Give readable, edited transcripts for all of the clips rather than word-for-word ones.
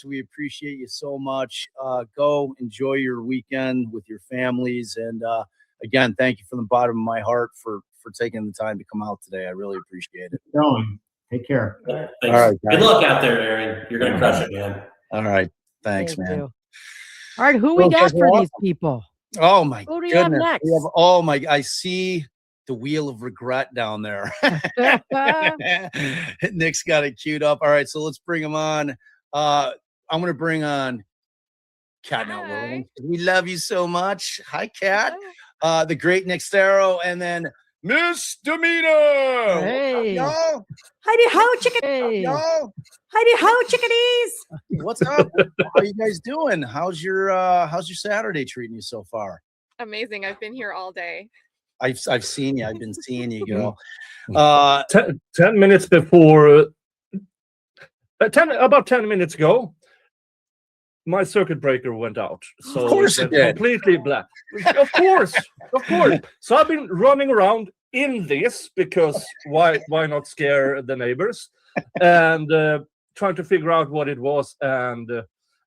We appreciate you so much. Go enjoy your weekend with your families. And again, thank you from the bottom of my heart for taking the time to come out today. I really appreciate it. Take care. All right, good luck out there, Aaron. You're going to crush it, man. All right. Thanks, Thank man. you. All right, who we got for these people? Oh, my Who do you goodness. have next? We have, I see the wheel of regret down there. Nick's got it queued up. All right, so let's bring him on. I'm going to bring on Cat Not Williams. We love you so much. Hi, Cat. The great Nick Starow, and then Misdemeanor. Hey. Y'all. Heidi ho, chicken. Hey. Y'all. Heidi ho, chickadees. What's up? How you guys doing? How's your Saturday treating you so far? Amazing. I've been here all day. I've seen you. I've been seeing you go. 10 minutes before, about 10 minutes ago, my circuit breaker went out. So of course it did. Completely black. Of course. So I've been running around in this because why not scare the neighbors? And trying to figure out what it was. And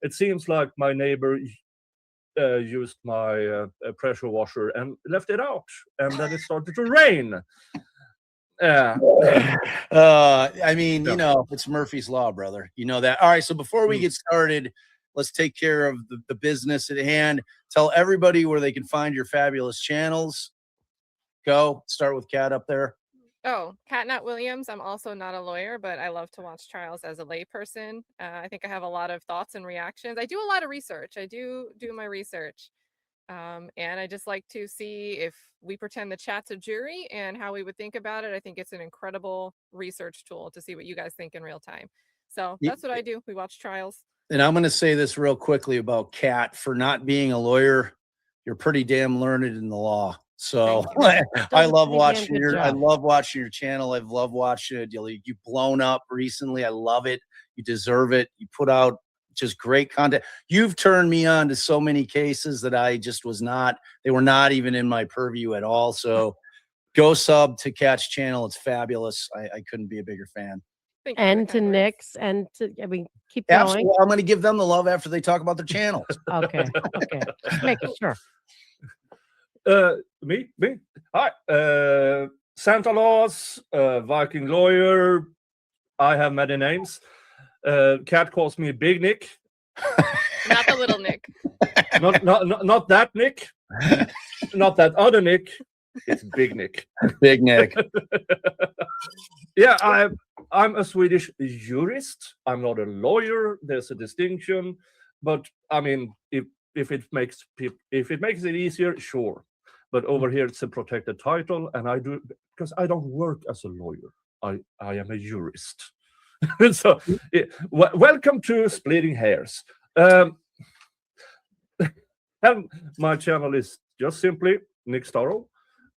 it seems like my neighbor used my pressure washer and left it out. And then it started to rain. I mean, you know, it's Murphy's Law, brother. You know that. All right. So before we get started, let's take care of the business at hand. Tell everybody where they can find your fabulous channels. Go. Start with Cat up there. Oh, Cat Not Williams. I'm also not a lawyer, but I love to watch trials as a layperson. I think I have a lot of thoughts and reactions. I do a lot of research. I do my research. And I just like to see if we pretend the chat's a jury and how we would think about it. I think it's an incredible research tool to see what you guys think in real time. So that's what I do. We watch trials. And I'm going to say this real quickly about Cat. For not being a lawyer, you're pretty damn learned in the law. So I love watching your channel. I've loved watching it. You've blown up recently. I love it. You deserve it. You put out just great content. You've turned me on to so many cases that I just they were not even in my purview at all. So go sub to Cat's channel. It's fabulous. I couldn't be a bigger fan. And to Nick's, and to, I mean, keep going. Absolutely. I'm going to give them the love after they talk about their channels. Okay. Just making sure. Me. Hi. Santa Claus, Viking lawyer. I have many names. Cat calls me Big Nick. Not the little Nick. Not that Nick. Not that other Nick. It's Big Nick. Big Nick. Yeah, I'm a Swedish jurist. I'm not a lawyer. There's a distinction, but I mean, if it makes it easier, sure. But over here, it's a protected title, and I do because I don't work as a lawyer. I am a jurist. So, welcome to Splitting Hairs. And my channel is just simply Nick Starow,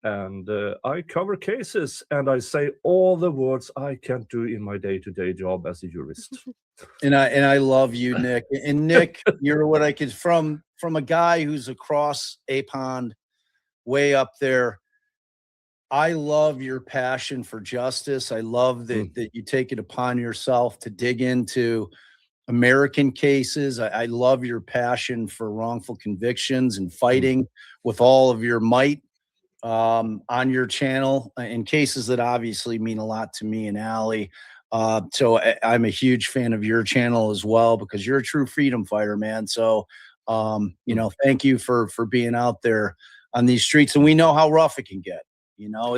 and I cover cases, and I say all the words I can't do in my day-to-day job as a jurist. And I love you, Nick. And Nick, you're what I could from a guy who's across a pond, way up there. I love your passion for justice. I love that you take it upon yourself to dig into American cases. I love your passion for wrongful convictions and fighting with all of your might on your channel in cases that obviously mean a lot to me and Allie. So I'm a huge fan of your channel as well, because you're a true freedom fighter, man. So, you know, thank you for being out there on these streets. And we know how rough it can get. You know,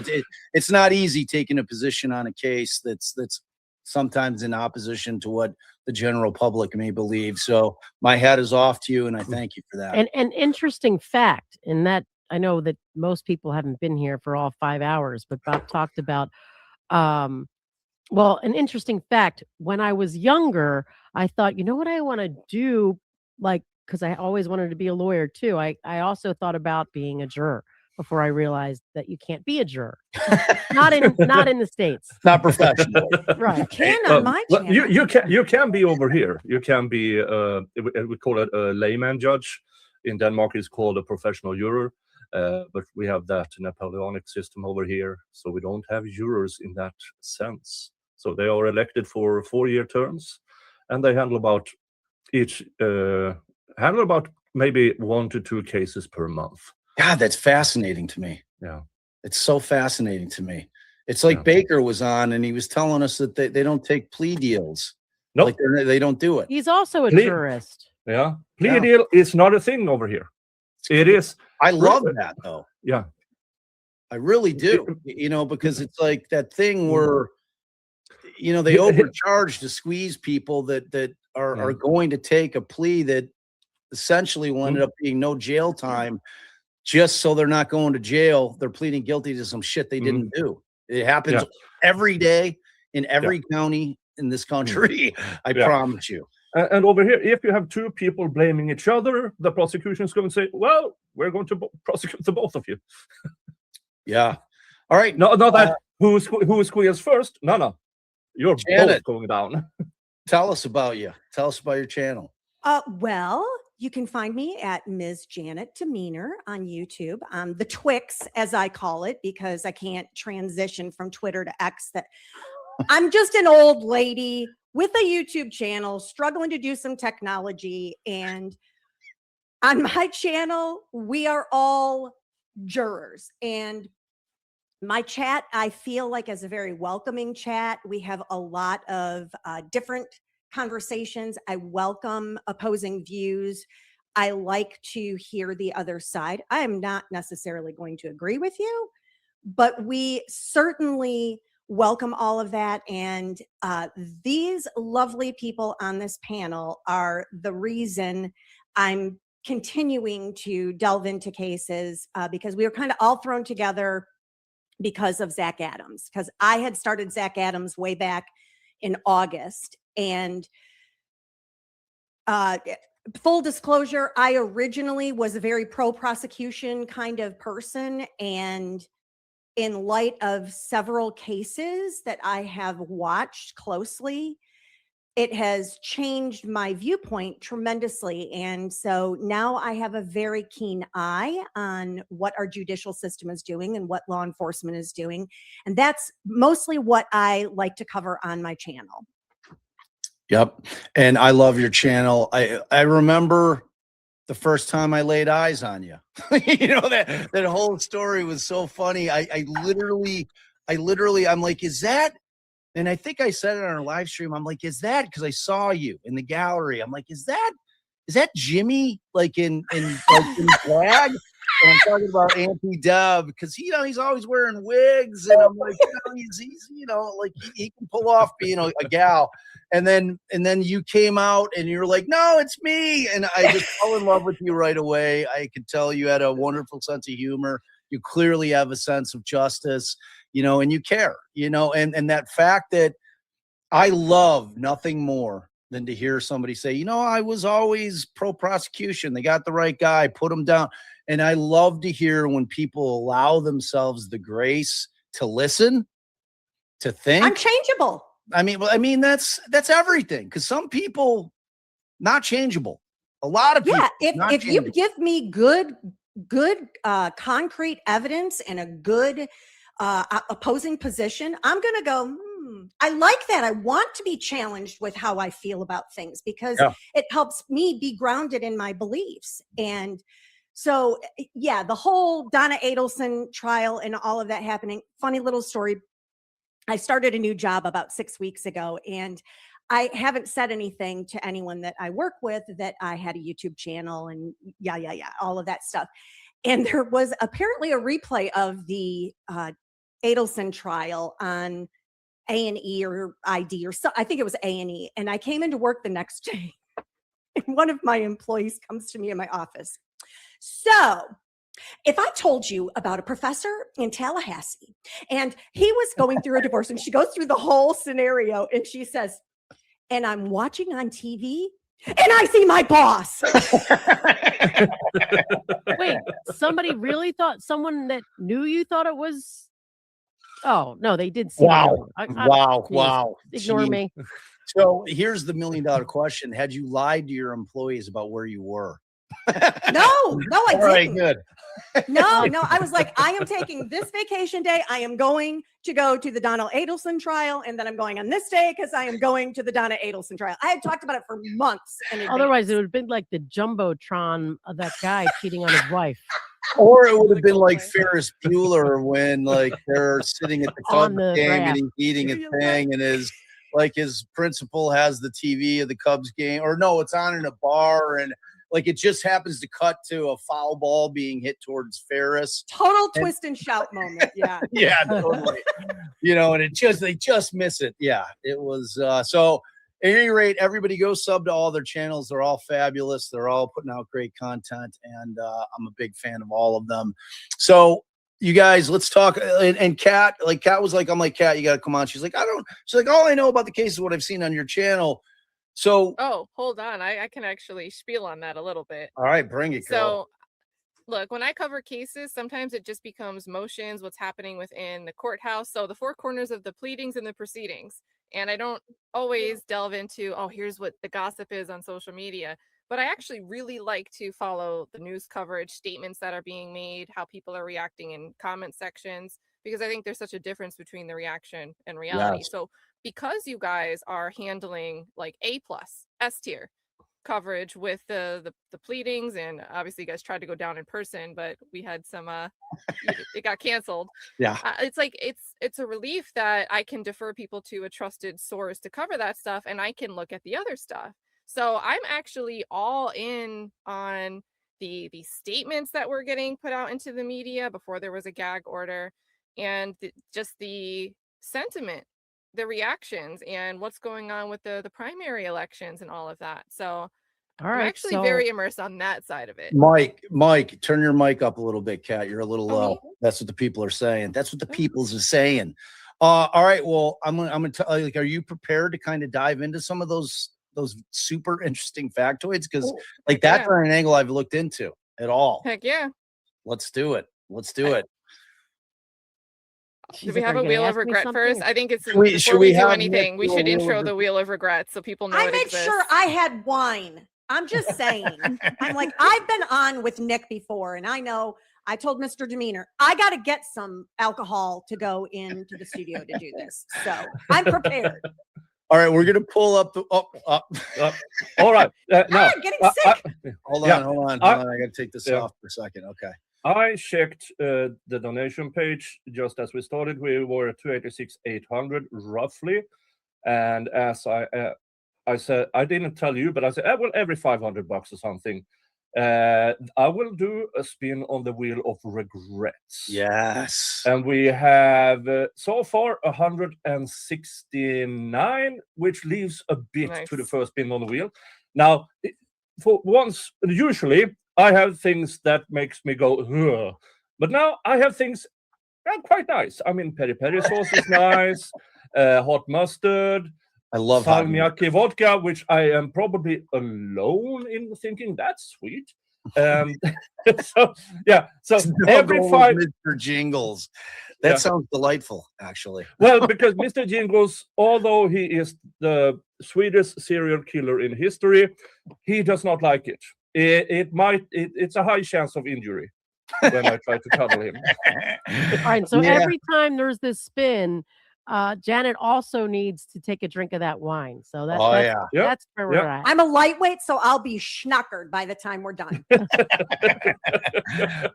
it's not easy taking a position on a case that's sometimes in opposition to what the general public may believe. So my hat is off to you, and I thank you for that. And an interesting fact in that, I know that most people haven't been here for all 5 hours, but Bob talked about, well, an interesting fact. When I was younger, I thought, you know what I want to do, like, because I always wanted to be a lawyer too. I also thought about being a juror before I realized that you can't be a juror. not in the States. Not professional. Right. Can on my channel. You can be over here. You can be we call it a layman judge. In Denmark, it's called a professional juror. But we have that Napoleonic system over here, so we don't have jurors in that sense. So they are elected for 4-year terms, and they handle about each handle about maybe 1 to 2 cases per month. God, that's fascinating to me. Yeah. It's so fascinating to me. It's like Baker was on and he was telling us that they don't take plea deals. Nope. Like they don't do it. He's also a jurist. Yeah. Plea deal is not a thing over here. It is. I love that though. Yeah. I really do. You know, because it's like that thing where, you know, they overcharge to squeeze people that are going to take a plea that essentially will end up being no jail time just so they're not going to jail. They're pleading guilty to some shit they didn't do. It happens every day in every county in this country. I promise you. And over here, if you have 2 people blaming each other, the prosecution is going to say, well, we're going to prosecute the both of you. Yeah. All right. No, not that who squeals first. No. You're Janet, both going down. Tell us about you. Tell us about your channel. Well, you can find me at Ms. Janet Demeanor on YouTube. The Twix, as I call it, because I can't transition from Twitter to X. That I'm just an old lady with a YouTube channel, struggling to do some technology. And on my channel, we are all jurors. And my chat, I feel like, is a very welcoming chat. We have a lot of different conversations. I welcome opposing views. I like to hear the other side. I am not necessarily going to agree with you, but we certainly welcome all of that. And these lovely people on this panel are the reason I'm continuing to delve into cases, because we were kind of all thrown together because of Zach Adams, because I had started Zach Adams way back in August. And full disclosure, I originally was a very pro-prosecution kind of person. And in light of several cases that I have watched closely, it has changed my viewpoint tremendously. And so now I have a very keen eye on what our judicial system is doing and what law enforcement is doing. And that's mostly what I like to cover on my channel. Yep. And I love your channel. I remember the first time I laid eyes on you. You know, that whole story was so funny. I literally, I'm like, is that? And I think I said it on our live stream. I'm like, is that? Because I saw you in the gallery. I'm like, is that Jimmy? Like in drag? And I'm talking about Auntie Deb, because he's always wearing wigs, and I'm like, he's like he can pull off being a gal. And then you came out and you're like, no, it's me. And I just fell in love with you right away. I could tell you had a wonderful sense of humor. You clearly have a sense of justice, and you care, and that fact that I love nothing more than to hear somebody say, I was always pro-prosecution. They got the right guy, put him down. And I love to hear when people allow themselves the grace to listen, to think. I'm changeable. I mean, that's everything. Because some people not changeable. A lot of people. Yeah, if you give me good concrete evidence and a good opposing position, I'm going to go, I like that. I want to be challenged with how I feel about things, because it helps me be grounded in my beliefs. And so, the whole Donna Adelson trial and all of that happening. Funny little story. I started a new job about 6 weeks ago, and I haven't said anything to anyone that I work with that I had a YouTube channel and all of that stuff. And there was apparently a replay of the Adelson trial on A&E or ID or so. I think it was A&E. And I came into work the next day, and one of my employees comes to me in my office. So if I told you about a professor in Tallahassee and he was going through a divorce, and she goes through the whole scenario, and she says, and I'm watching on TV and I see my boss. Wait, somebody really thought, someone that knew you thought it was? Oh, no, they did see Wow. you. Wow. Ignore Jeez. me. So here's the $1 million question. Had you lied to your employees about where you were? No, I All right, didn't. good. No, I was like, I am taking this vacation day. I am going to go to the Donna Adelson trial, and then I'm going on this day because I am going to the Donna Adelson trial. I had talked about it for months. Otherwise, it would have been like the jumbotron of that guy cheating on his wife. Or it would have been Cool like boy. Ferris Bueller when like they're sitting at the On Cubs the game raft. and he's eating a thing, and his principal has the TV of the Cubs game, or no, it's on in a bar, and like it just happens to cut to a foul ball being hit towards Ferris. Total twist and shout moment. Yeah. Yeah, totally. And they just miss it. Yeah, it was so. At any rate, everybody go sub to all their channels. They're all fabulous. They're all putting out great content, and I'm a big fan of all of them. So, you guys, let's talk. And Kat, was like, I'm like, Kat, you got to come on. She's like, She's like, all I know about the case is what I've seen on your channel. So, Oh, hold on. I can actually spiel on that a little bit. all right, bring it, girl. So, look, when I cover cases, sometimes it just becomes motions, what's happening within the courthouse. So, the four corners of the pleadings and the proceedings. And I don't always delve into, here's what the gossip is on social media. But I actually really like to follow the news coverage, statements that are being made, how people are reacting in comment sections, because I think there's such a difference between the reaction and reality. Yes. So because you guys are handling like A+, S tier coverage with the pleadings, and obviously you guys tried to go down in person, but we had some it got canceled. Yeah. It's like it's a relief that I can defer people to a trusted source to cover that stuff, and I can look at the other stuff. So I'm actually all in on the statements that were getting put out into the media before there was a gag order, and just the sentiment, the reactions, and what's going on with the primary elections and all of that. So All I'm right. actually very immersed on that side of it. Mike, turn your mic up a little bit, Kat. You're a little Oh, low. me? That's what the people are saying. That's what the peoples are saying. All right. Well, I'm gonna tell you, like, are you prepared to kind of dive into some of those super interesting factoids? Because like that's not an angle I've looked into at all. Heck yeah. Let's do it. Do we have a wheel of regret first? I think it's Should we before we do have anything, Nick we do a should wheel of intro the wheel of regrets so people know I it made exists. sure I had wine. I'm just saying. I'm like, I've been on with Nick before, and I know I told Mr. Demeanor, I got to get some alcohol to go into the studio to do this. So I'm prepared. All right, we're gonna pull up the all right. Now, I'm getting sick. hold on. I gotta take this off for a second. Okay. I checked the donation page just as we started. We were at 286,800 roughly, and as I said, I didn't tell you, but I said, well, every $500 or something, I will do a spin on the wheel of regrets. Yes. And we have so far 169, which leaves a bit to the first spin on the wheel. Now, for once, usually I have things that makes me go, ugh. But now I have things quite nice. I mean, peri peri sauce is nice, hot mustard. I love salmiakki vodka, which I am probably alone in thinking that's sweet. So every Mr. Jingles. That sounds delightful, actually. Well, because Mr. Jingles, although he is the sweetest serial killer in history, he does not like it. It's a high chance of injury when I try to cuddle him. All right, so every time there's this spin, Janet also needs to take a drink of that wine. So that's where we're at. I'm a lightweight, so I'll be schnockered by the time we're done.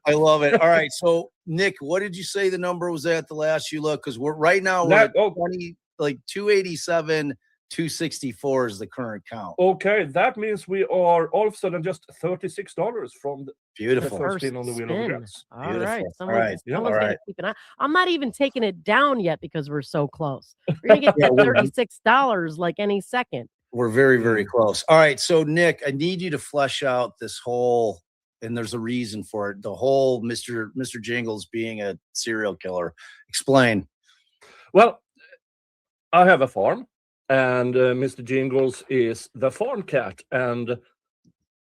I love it. All right, so Nick, what did you say the number was at the last you looked? Because we're right now we're at 287. 264 is the current count. Okay, that means we are all of a sudden just $36 from the first spin on the wheel of regrets. All right, Someone's gonna keep an eye. I'm not even taking it down yet because we're so close. We're gonna get that $36 like any second. We're very, very close. All right, so Nick, I need you to flesh out this whole, and there's a reason for it. The whole Mr. Jingles being a serial killer. Explain. Well, I have a farm. And Mr. Jingles is the farm cat, and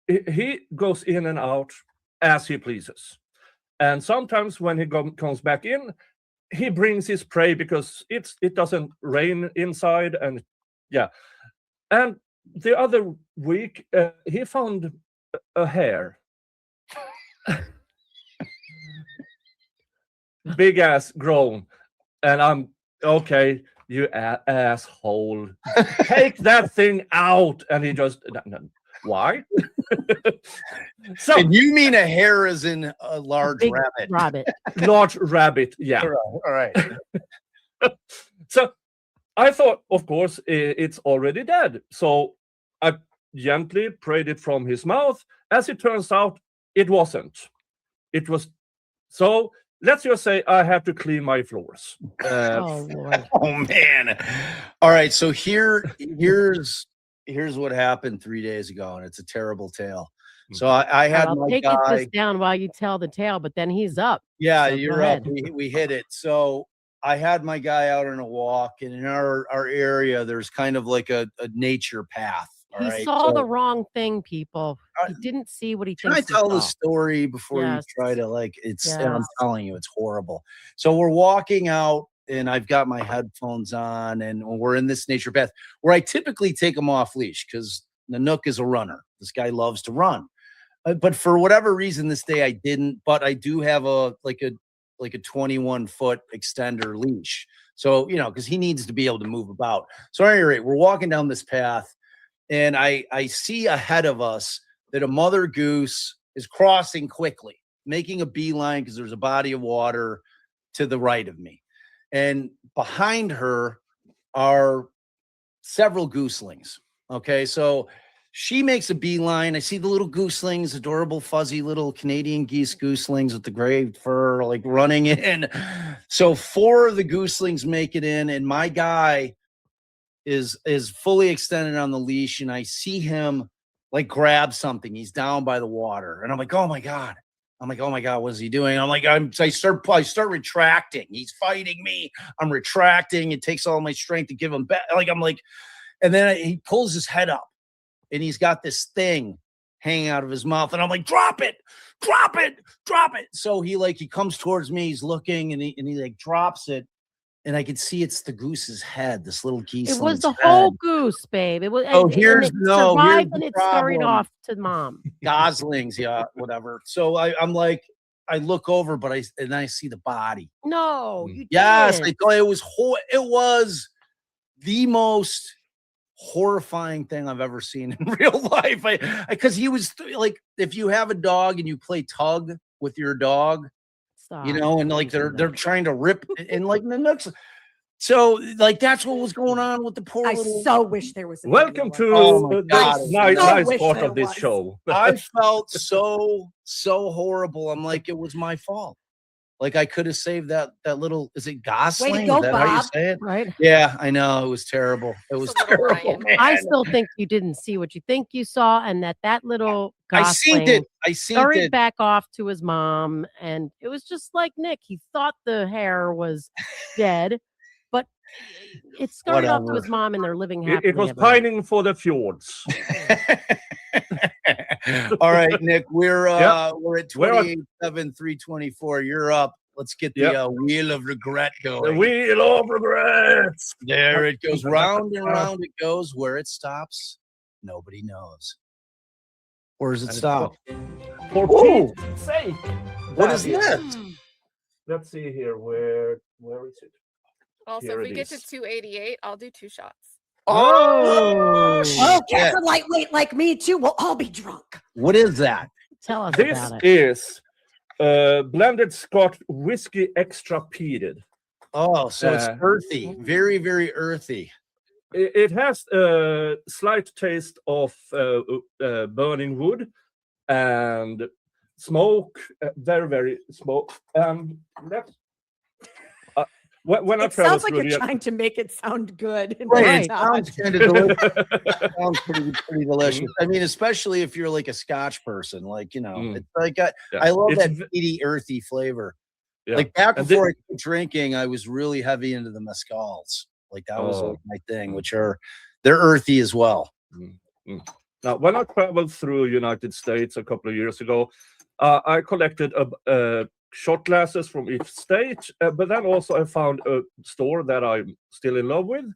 he goes in and out as he pleases. And sometimes when he comes back in, he brings his prey because it doesn't rain inside. And and the other week he found a hare Big ass groan, and I'm okay. You asshole, take that thing out. And he just no, why? So And you mean a hare is in a large Big rabbit? rabbit. large rabbit, yeah. All right. So I thought, of course, it's already dead. So I gently prayed it from his mouth. As it turns out, it wasn't. It was. So let's just say I have to clean my floors. Oh Lord. Oh man. All right. So here's what happened 3 days ago, and it's a terrible tale. So I had I'll my take guy. this down while you tell the tale, but then he's up. Yeah, So go you're up. ahead. We hit it. So I had my guy out on a walk, and in our area, there's kind of like a nature path. All He right. saw So the wrong thing, people. He Uh, didn't see what he can I thinks he tell the saw. story before Yes. you try to like it's and I'm Yes. telling you, it's horrible. So we're walking out and I've got my headphones on and we're in this nature path where I typically take him off leash because Nanook is a runner. This guy loves to run. But for whatever reason this day I didn't, but I do have a 21-foot extender leash. So, because he needs to be able to move about. So at any rate, we're walking down this path and I see ahead of us that a mother goose is crossing quickly, making a beeline because there's a body of water to the right of me. And behind her are several gooselings. Okay, so she makes a beeline. I see the little gooselings, adorable, fuzzy little Canadian geese gooselings with the gray fur, like running in. So 4 of the gooselings make it in, and my guy is fully extended on the leash, and I see him like grab something. He's down by the water, and I'm like, oh my god. What is he doing? I'm like, I start retracting. He's fighting me. I'm retracting. It takes all my strength to give him back. And then he pulls his head up, and he's got this thing hanging out of his mouth, and I'm like, drop it. So he comes towards me. He's looking, and he like drops it. And I could see it's the goose's head, this little geese. It was the whole goose, babe. It was. And it survived and it scurried off to mom. Goslings, yeah, whatever. So I'm like, I look over, but I see the body. No, you Yes, didn't. I thought it was the most horrifying thing I've ever seen in real life. Because he was like, if you have a dog and you play tug with your dog. Stop. And like they're trying to rip and like the nooks. So like that's what was going on with the poor I little. so wish there was. A Welcome video to of it. Oh my God. this I so nice wish part there of this was. show. I felt so horrible. I'm like, it was my fault. Like I could have saved that little. Is it Gosling? Way to go, Is that how you Bob. say it? Right. Yeah, I know it was terrible. It was It's a little terrible. Ryan. Man. I still think you didn't see what you think you saw, and that little I seen gosling it. scurried back off to his mom, and it was just like Nick. He thought the hare was dead, but it scurried off to Whatever. his mom, and they're living happily. It was ever after. pining for the fjords. All right, Nick, we're at We're at- 28,7,324. You're up. Let's get the wheel of regret The going. wheel of regrets. There it goes, round and round it goes. Where it stops, nobody knows. Where does it stop? For Ooh. Pete's sake. What is That that? Let's see here. Where is it? Also, Here if we it get to is. 288, I'll do 2 shots. Oh, Oh, shit. that's a lightweight like me too. We'll all be drunk. What is that? Tell us This about it. is blended Scotch whiskey extra peated. Oh, so it's Uh, earthy, very, very earthy. It has a slight taste of burning wood and smoke, very, very smoke. Let's, when I It travel sounds like through you're trying to make it sound good. And Right, it's it not. sounds kind of delicious. Sounds pretty delicious. I mean, especially if you're like a Scotch person, like it's like I love It's that peaty, earthy flavor. Yeah. Like back And before I quit drinking, I was really heavy into the mezcals. Like that was Oh. like my thing, which they're earthy as well. Now, when I traveled through United States a couple of years ago, I collected shot glasses from each state, but then also I found a store that I'm still in love with,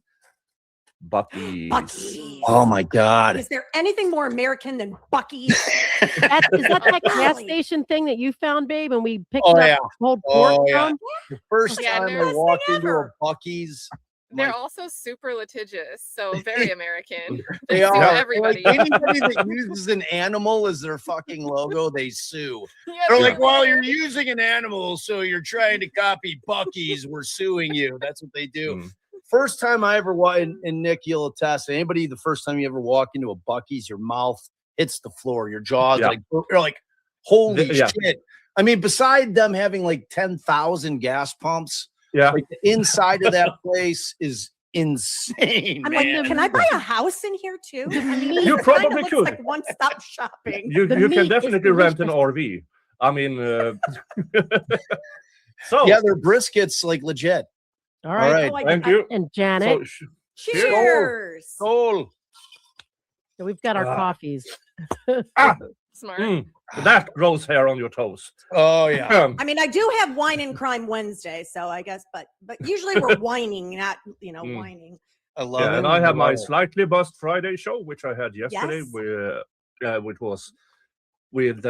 Buc-ee's. Buc-ee's. Oh my God. Is there anything more American than Buc-ee's? Is that gas Golly. station thing that you found, babe, and we picked Oh, up yeah. pulled pork Oh, yeah. from? The first Yeah, time they're- I Best walked thing into a ever. Buc-ee's, They're my- also super litigious, so very American. they They sue are. everybody. Like, anybody that uses an animal as their fucking logo, they sue. Yeah, They're they're like, well, you're weird. using an animal, so you're trying to copy Buc-ee's. We're suing you. That's what they do. Mm. First time I ever walked, and Nick, you'll attest, anybody, the first time you ever walk into a Buc-ee's, your mouth hits the floor, your jaws, Yeah. like, you're like, holy Yeah. shit. I mean, beside them having like 10,000 gas pumps, Yeah. like the inside of that place is insane. I'm man. like, can I buy a house in here too? I mean, You it kinda probably looks could. like one-stop shopping. You The you meat can is definitely rent an delicious. RV. I mean, so Yeah, their brisket's like legit. All right. right. Oh, I- thank I- you. And So Janet, Cheers. Soul. so we've got our Ah. coffees. Smart. that grows hair on your toes. Oh, yeah. I mean, I do have wine and crime Wednesday, so I guess, but usually we're whining, not whining. I love Yeah, it. and I have my love it. slightly buzzed Friday show, which I had yesterday, Yes. which was with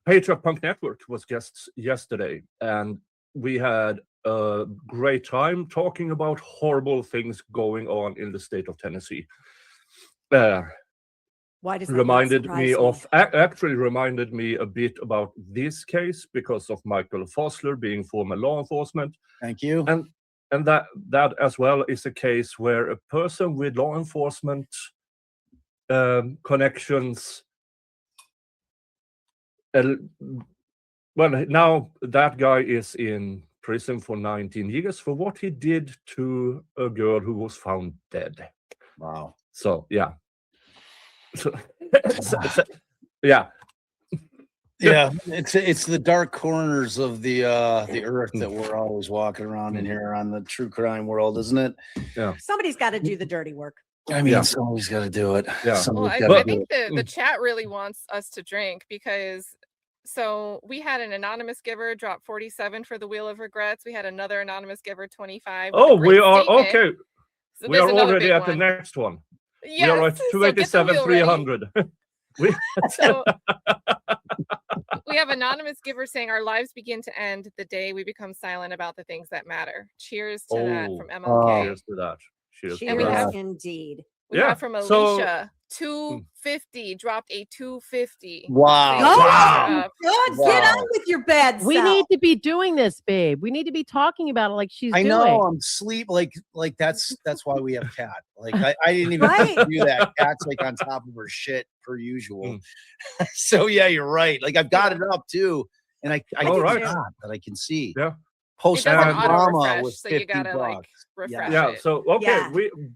Patriot Punk Network was guests yesterday, and we had a great time talking about horrible things going on in the state of Tennessee. Why does that not Reminded surprise me of actually reminded me a bit about this case because of Michael Fosler being former law enforcement. Thank you. And that as well is a case where a person with law enforcement connections, well, now that guy is in prison for 19 years for what he did to a girl who was found dead. Wow. So yeah. So, yeah. Yeah, it's the dark corners of the earth that we're always walking around in here on the true crime world, isn't it? Somebody's got to do the dirty work. I mean, Yeah. somebody's got to do it. Yeah. Well, Somebody's I, gotta I do think it. the chat really wants us to drink because so we had an anonymous giver drop 47 for the Wheel of Regrets. We had another anonymous giver 25. with a Oh, great we are statement. okay. So We there's are another already big at the one. next one. Yes, We are at so get the 287, wheel ready. 300. So we have anonymous giver saying our lives begin to end the day we become silent about the things that matter. Cheers to that Oh, from MLK. Cheers to that. Cheers to And we that. have- Indeed. We Yeah, have from so- Alicia 250 dropped a 250. Wow. Go! Wow. Good. Wow. Get on with your bad We self. need to be doing this, babe. We need to be talking about it like she's I doing. know I'm sleep like that's why we have Cat. Like I didn't even Right. do that. Cat's like on top of her shit per usual. Mm. So yeah, you're right. Like I've got it up too, and I All right. forgot that I can see. Yeah. Post It doesn't And- auto drama refresh, with so you 50 gotta like bucks. refresh Yeah, it. so okay, Yeah.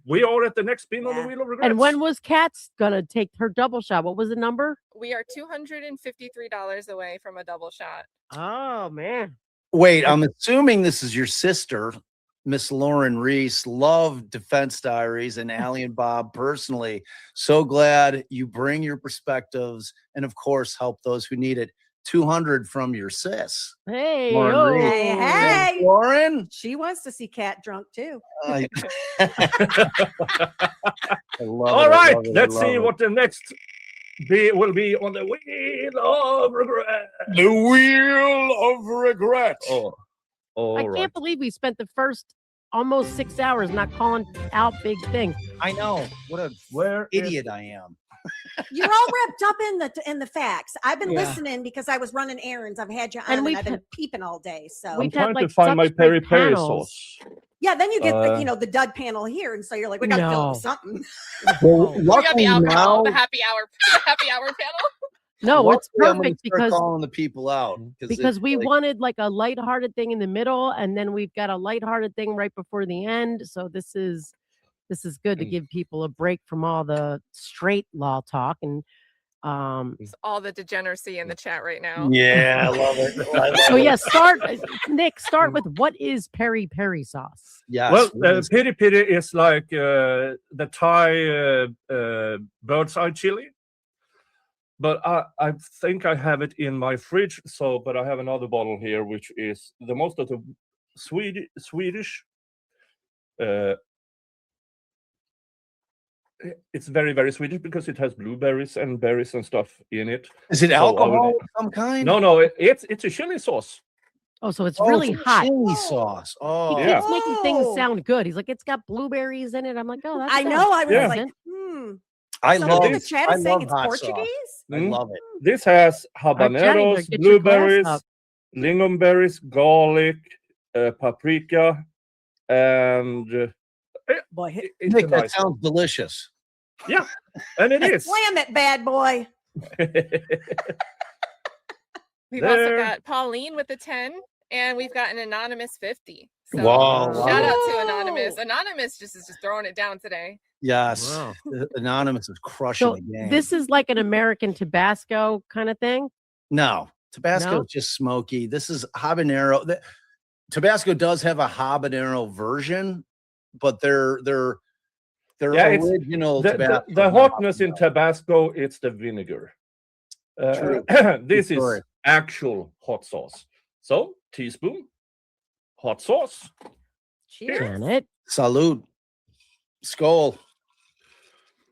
we are at the next spin on the Yeah. Wheel of Regrets. And when was Kat's gonna take her double shot? What was the number? We are $253 away from a double shot. Oh man. Wait, I'm assuming this is your sister, Miss Lauren Reese. Love Defense Diaries and Allie and Bob personally. So glad you bring your perspectives and, of course, help those who need it. 200 from your sis, Hey, Lauren yo. Reed. Hey, hey. Thanks, Lauren. She wants to see Cat drunk too. I, I love All it, I right, love it, I let's love see it. what the next will be on the Wheel of Regret. The Wheel of Regret. Oh, all I right. can't believe we spent the first almost 6 hours not calling out big things. I know. What a Where is- idiot I am. You're all wrapped up in the facts. I've been Yeah. listening because I was running errands. I've had you on And and, we've I've been had- peeping all day. So I'm We've trying had, to like, find my such great peri peri panels. sauce. yeah, then you get Uh, the dud panel here, and so you're like, we gotta fill it with No. something. Well, We got luckily the alcohol, now, the happy hour panel. No, it's luckily I'm gonna perfect start because calling the people out because it's we like- wanted like a lighthearted thing in the middle, and then we've got a lighthearted thing right before the end. So this is good to Mm. give people a break from all the straight law talk. And It's all the degeneracy in the chat right now. Yeah, I love it. I love so it. yeah, Nick, start with what is peri peri sauce? Yes. Well, what is- piri piri is like the Thai bird's eye chili. But I think I have it in my fridge. So, but I have another bottle here, which is the most of the Swedish it's very, very Swedish because it has blueberries and berries and stuff in it. Is it So I would- alcohol of some kind? No, it's a chili sauce. Oh, so it's Oh, really it's a hot. chili Oh. sauce. He Oh, Yeah. keeps making things Oh. sound good. He's like, it's got blueberries in it. I'm like, oh, that's I know. I was Yeah. like, I Someone love in the this. chat I is saying love it's hot Portuguese. sauce. I Mm. love it. This has Jenny, habaneros, get your glass blueberries, up. lingonberries, garlic, paprika, and Boy, hit, it's Nick, a that nice sounds delicious. and it is. slam it, bad boy. We've also There. got Pauline with the 10, and we've got an anonymous 50. So Wow. shout out to Whoa. Anonymous. Anonymous is just throwing it down today. Yes. Wow. Anonymous is crushing So the game. this is like an American Tabasco kind of thing. No, Tabasco No? is just smoky. This is habanero. Tabasco does have a habanero version, but they're Yeah, it's- original the Tabasco. hotness in Tabasco, it's the vinegar. True. This is Correct. actual hot sauce. So, teaspoon, hot sauce. Cheers. Janet, Salute. Skull.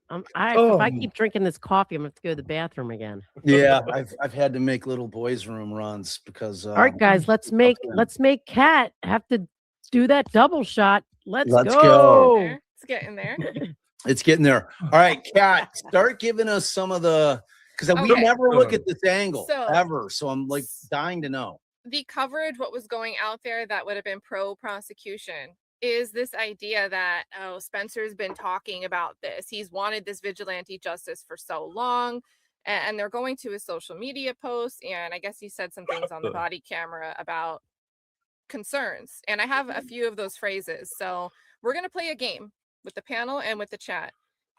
if I Oh. keep drinking this coffee, I'm gonna have to go to the bathroom again. Yeah, I've had to make little boys' room runs because All right, guys, let's make Kat have to do that double shot. Let's Let's go. go. There. It's getting there. it's getting there. All right, Kat, start giving us some of the because we Okay. never look at this angle So- ever. So I'm like dying to know. The coverage, what was going out there that would have been pro prosecution, is this idea that, oh, Spencer's been talking about this. He's wanted this vigilante justice for so long. And they're going to his social media posts. And I guess he said some things on the body camera about concerns. And I have a few of those phrases. So we're going to play a game with the panel and with the chat.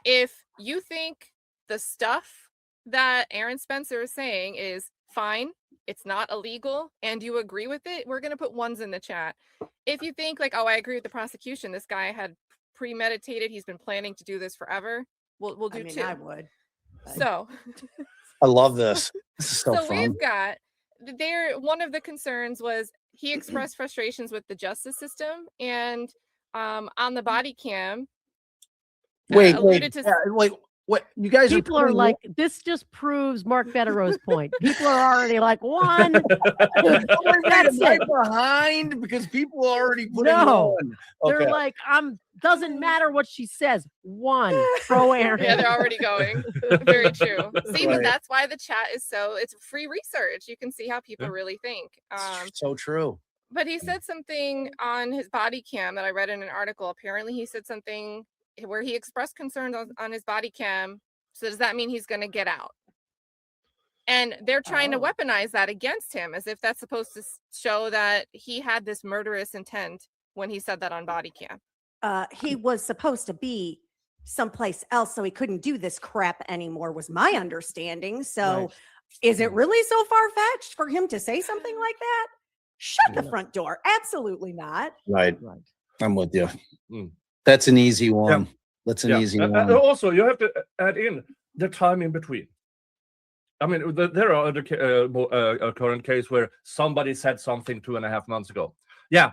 If you think the stuff that Aaron Spencer is saying is fine, it's not illegal, and you agree with it, we're going to put ones in the chat. If you think like, oh, I agree with the prosecution, this guy had premeditated, he's been planning to do this forever, we'll do I mean, two. I would. but- So I love this. This is so so fun. we've got there. One of the concerns was he expressed frustrations with the justice system, and on the body cam, Wait, alluded to- wait. What you guys People are putting like, this just proves Mark Federer's point. People are already like, one. Wait, That's am I it. behind because people are already putting No. one. They're Okay. like, doesn't matter what she says. One. Pro Aaron. yeah, they're already going. Very true. See, Right. but that's why the chat is it's free research. You can see how people really think. So true. But he said something on his body cam that I read in an article. Apparently, he said something where he expressed concerns on his body cam. So does that mean he's going to get out? And they're trying to Oh. weaponize that against him as if that's supposed to show that he had this murderous intent when he said that on body cam. He was supposed to be someplace else, so he couldn't do this crap anymore, was my understanding. So Right. is it really so far-fetched for him to say something like that? Shut the front door. Absolutely not. Right. Right. I'm with you. Mm. That's an easy one. That's an easy one. Also, you have to add in the time in between. I mean, there are other a current case where somebody said something 2.5 months ago. Yeah,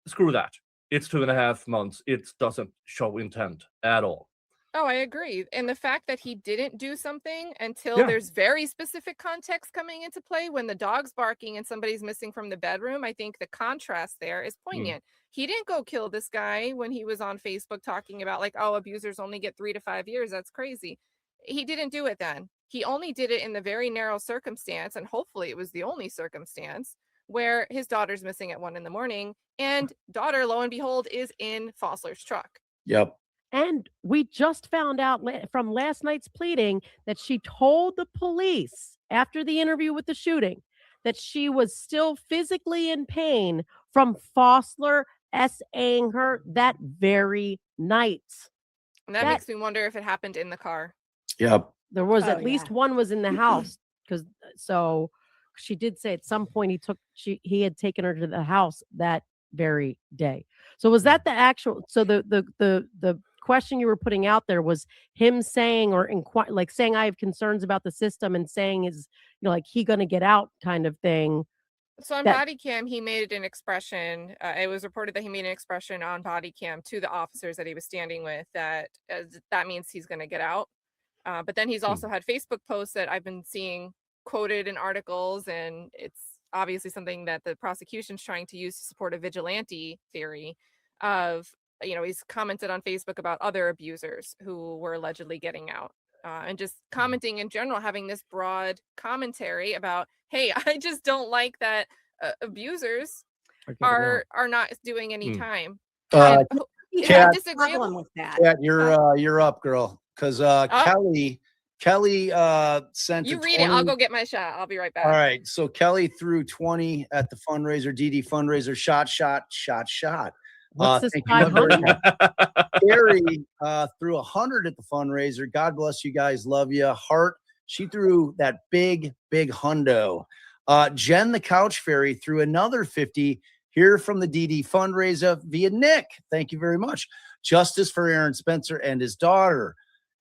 screw that. It's 2.5 months. It doesn't show intent at all. Oh, I agree. And the fact that he didn't do something until Yeah. there's very specific context coming into play when the dog's barking and somebody's missing from the bedroom, I think the contrast there is poignant. He didn't go kill this guy when he was on Facebook talking about like, oh, abusers only get 3 to 5 years. That's crazy. He didn't do it then. He only did it in the very narrow circumstance, and hopefully it was the only circumstance, where his daughter's missing at 1 a.m. and daughter, lo and behold, is in Fossler's truck. Yep. And we just found out from last night's pleading that she told the police after the interview with the shooting that she was still physically in pain from Fossler SAing her that very night. And that That- makes me wonder if it happened in the car. Yep. There was Oh, at least yeah. one was in the house because so she did say at some point he had taken her to the house that very day. So was that the actual? So the question you were putting out there was him saying or like saying I have concerns about the system and saying is like he going to get out kind of thing. So on That- body cam, he made an expression. It was reported that he made an expression on body cam to the officers that he was standing with that that means he's going to get out. But then he's also had Facebook posts that I've been seeing quoted in articles, and it's obviously something that the prosecution's trying to use to support a vigilante theory of, he's commented on Facebook about other abusers who were allegedly getting out. And just commenting in general, having this broad commentary about, hey, I just don't like that abusers are not doing any time. Uh, He Kat- had a Disagreeable. problem with that. Kat, you're up, girl. Because Kelly sent You a read it. I'll 20 go get my shot. I'll be right back. All right. So Kelly threw 20 at the fundraiser, DD fundraiser, shot. What's this Thank you very 500? much. Carrie threw 100 at the fundraiser. God bless you guys. Love you. Heart, she threw that big hundo. Jen, the couch fairy, threw another 50 here from the DD fundraiser via Nick. Thank you very much. Justice for Aaron Spencer and his daughter.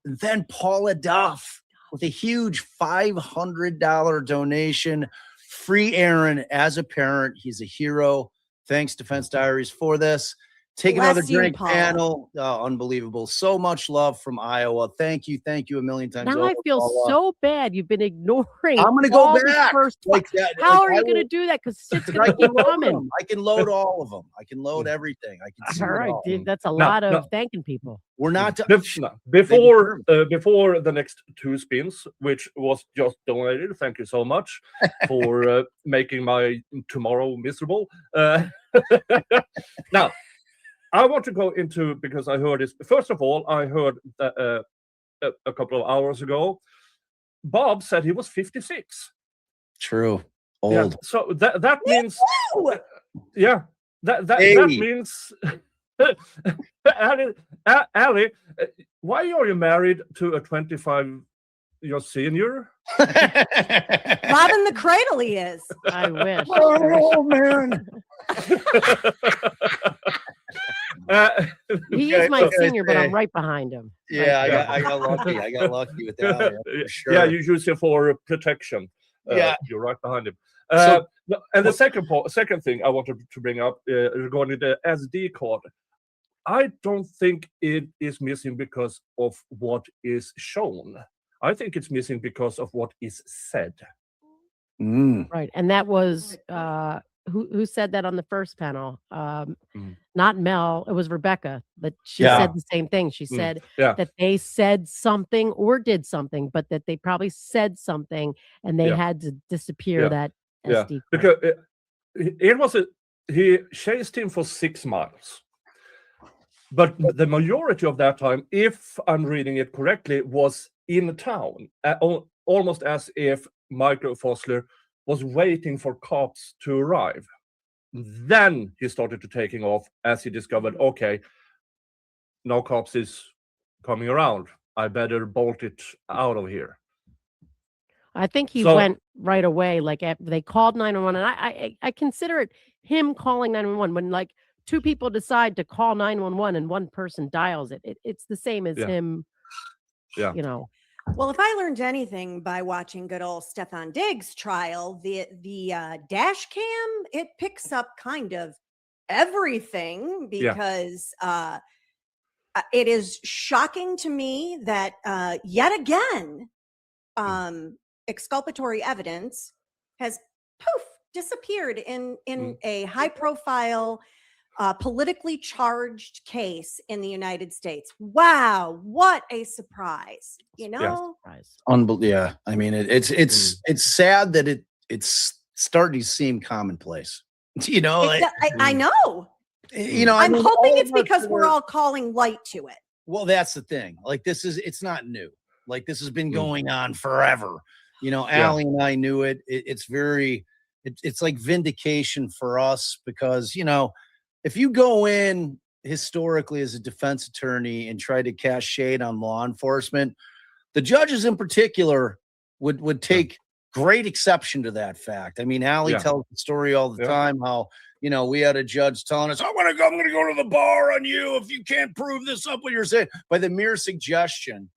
And then Paula Duff with a huge $500 donation. Free Aaron as a parent. He's a hero. Thanks, Defense Diaries, for this. Take Bless another you, drink, Paula. panel. Unbelievable. So much love from Iowa. Thank you a million times. Now over, I feel Paula. so bad. You've been ignoring. I'm gonna go all the back. First Like that. How like are I you going to will- do that? Because shit's I going to can keep load coming. them. I can load all of them. I can load everything. I can see All it right, all. dude. That's a No, lot of no. thanking people. We're not. Before the next 2 spins, which was just donated, thank you so much for making my tomorrow miserable. Now, I want to go into, because I heard this. First of all, I heard a couple of hours ago, Bob said he was 56. True. Yeah, Old. so that means, yeah, that Hey. means. Ali, why are you married to a 25-year senior? Robin the Cradle he is. I wish. Oh man. He Okay, is my okay, senior, but I'm okay. right behind him. Yeah, Yeah. I got lucky. I got lucky with that. For sure. Yeah, you use it for protection. Yeah. You're right behind him. So- No, and the second thing I wanted to bring up regarding the SD card, I don't think it is missing because of what is shown. I think it's missing because of what is said. Right. And that was who said that on the first panel? Not Mel, it was Rebecca. That she Yeah. said the same thing. She said Yeah. that they said something or did something, but that they probably said something and they Yeah. had to disappear Yeah. that Yeah, SD card. because it was he chased him for 6 miles. But the majority of that time, if I'm reading it correctly, was in town, almost as if Michael Fosler was waiting for cops to arrive. Then he started to taking off as he discovered, okay, no cops is coming around. I better bolt it out of here. I think he So- went right away. Like they called 911, and I consider it him calling 911 when like 2 people decide to call 911 and one person dials it. It's the same as Yeah. him. Yeah. You know. Well, if I learned anything by watching good old Stefan Diggs' trial, the dash cam, it picks up kind of everything because it is shocking to me that yet again exculpatory evidence has poof disappeared in a high profile politically charged case in the United States. Wow, what a surprise. You know? Surprise. Yeah. I mean, it's sad that it's starting to seem commonplace. You know, I know. you know, I'm I mean, hoping all it's of us because we're were- all calling light to it. Well, that's the thing. Like it's not new. Like this has been going on forever. You know, Yeah. Allie and I knew it. It's very, it's like vindication for us because, you know, if you go in historically as a defense attorney and try to cast shade on law enforcement, the judges in particular would take great exception to that fact. I mean, Allie Yeah. tells the story all the Yeah. time how, you know, we had a judge telling us, I'm gonna go to the bar on you if you can't prove this up what you're saying. By the mere suggestion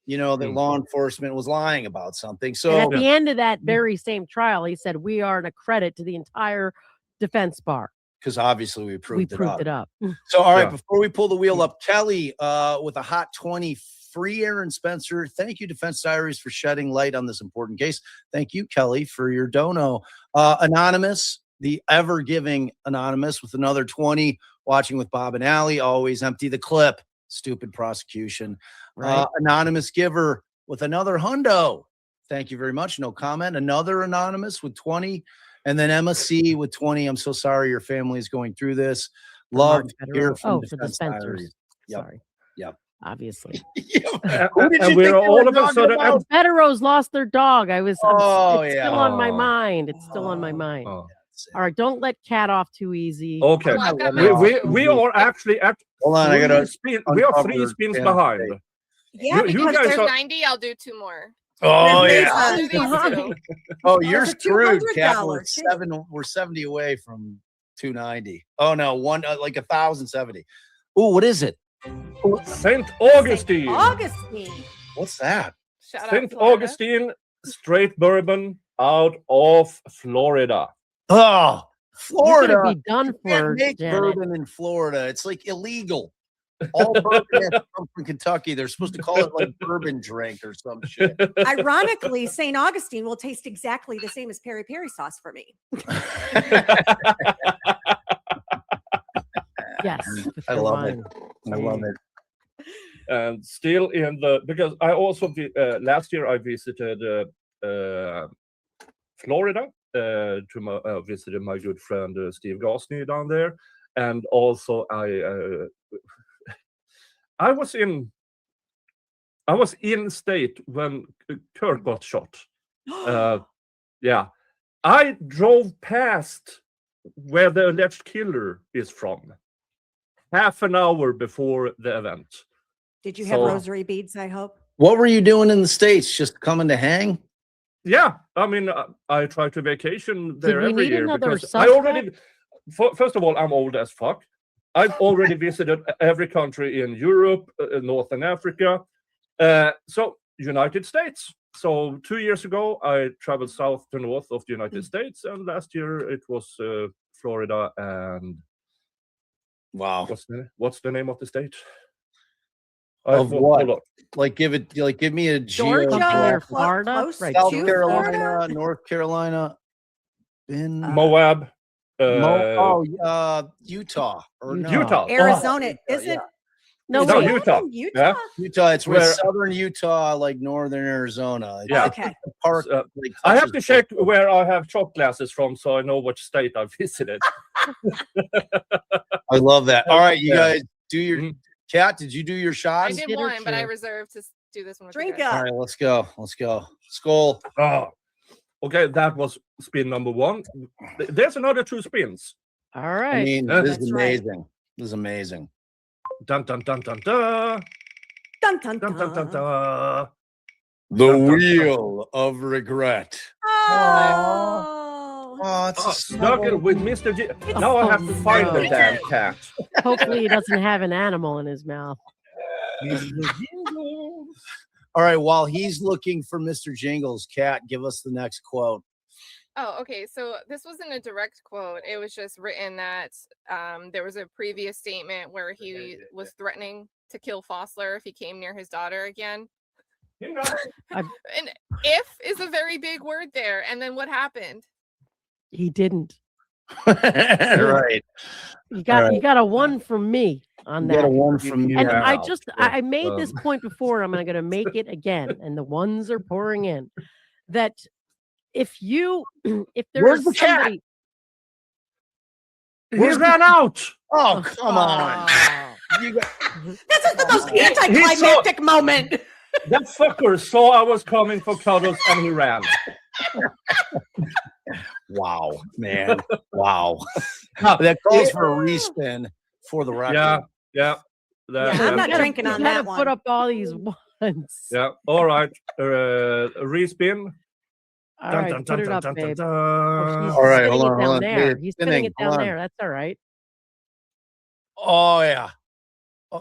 you know, that law enforcement was lying about something. So And at the end of that very same trial, he said, we are an accredit to the entire defense bar. because obviously we proved it up. So, all right, Yeah. before we pull the wheel up, Kelly with a hot 20, free Aaron Spencer. Thank you, Defense Diaries, for shedding light on this important case. Thank you, Kelly, for your dono. Anonymous, the ever-giving Anonymous with another 20, watching with Bob and Allie, always empty the clip. Stupid prosecution. Right. Anonymous giver with another hundo. Thank you very much. No comment. Another Anonymous with 20. And then Emma C with 20. I'm so sorry your family is going through this. Love to hear from for the Defense Spencers. Diaries. Yep. Sorry. Yep. Obviously. Who did And you we're think they all were of a talking sudden about? Federos lost their dog. It's Oh, still yeah. on my Oh. mind. It's still on my mind. Oh. All right, don't let Cat off too easy. Okay. Well, I've got We are actually at Hold on, I gotta we are 3 uncover spins Dan's behind. tape. Yeah, You because guys There's are- 90. I'll do 2 more. Oh There's yeah. I'll do There's these 2. Oh, There's you're a screwed, Cap. $200 We're too. We're 70 away from 290. Oh no, like 1,070. Oh, what is it? St. Augustine. Augustine. What's that? Shout out St. Florida. Augustine straight bourbon out of Florida. Oh, You're Florida. gonna be done You can't for make Janet. bourbon in Florida. It's like illegal. All bourbon has to come from Kentucky. They're supposed to call it like bourbon drink or some shit. Ironically, St. Augustine will taste exactly the same as peri peri sauce for me. Yes. I for love it. wine. I love it. And still in the because I also last year I visited Florida to visited my good friend Steve Gosney down there, and also I was in state when Kirk got shot. Yeah, I drove past where the alleged killer is from half an hour before the event. Did you have So- rosary beads, I hope? What were you doing in the States? Just coming to hang? Yeah, I mean, I try to vacation there we every need year another because I already. First of all, I'm old as fuck. I've already visited every country in Europe, North and Africa. So United States. So 2 years ago, I traveled south to north of the United States, and last year it was Florida and Wow. what's the name of the state? Of what? hold on. Like give me a Georgia, geographic- Florida, close right, South to Carolina, Florida? North Carolina, in Moab. Utah or no? Utah. Arizona. Utah, Is it? yeah. No, No, wait. Utah. Utah? Yeah. Utah. It's Where- southern Utah, like northern Arizona. It's Yeah. like Okay. the park. Uh, like, I have to touches check both. where I have shot glasses from, so I know which state I visited. I love that. All right, you Yeah. guys do your Mhm. Cat. Did you do your I shots? did Did or one, but I two? reserved to do this one. With you Drink guys. up. All right, let's go. Let's go. Skull. Oh, okay, that was spin number 1. There's another 2 spins. All I right. mean, Yeah. this is That's right. amazing. This is amazing. Dun dun dun dun dun Dun, dun, dun dun dun dun. dun. The Dun, dun, dun. wheel of regret. Oh. Oh, it's Oh, a snuggle with Mr. G. It's Now I have to find the no. damn cat. Hopefully he doesn't have an animal in his mouth. All right, while he's looking for Mr. Jingles, Cat, give us the next quote. Oh, okay. So this wasn't a direct quote. It was just written that there was a previous statement where he was threatening to kill Fossler if he came near his daughter again. And if is a very big word there. And then what happened? He didn't. Right. You got All you got a 1 from me on You got a that. one from you. And Yeah. I just I made this point before, and I'm going to make it again, and the ones are pouring in. That if there Where's is the cat? somebody, He ran out. Oh, come on. Oh. You got- This is the most He saw- anticlimactic moment. That fucker saw I was coming for cuddles and he ran. wow, man. Wow. That calls for a respin for the record. Yeah, yeah. Yeah, I'm yeah. not You drinking gotta- on you that gotta one. put up all these ones. Yeah. All right. Respin. All right, put it up, babe. Oh, he's All right, spinning hold it on, down hold on. there. Babe, He's spinning, spinning it hold down on. there. That's all right. Oh, yeah.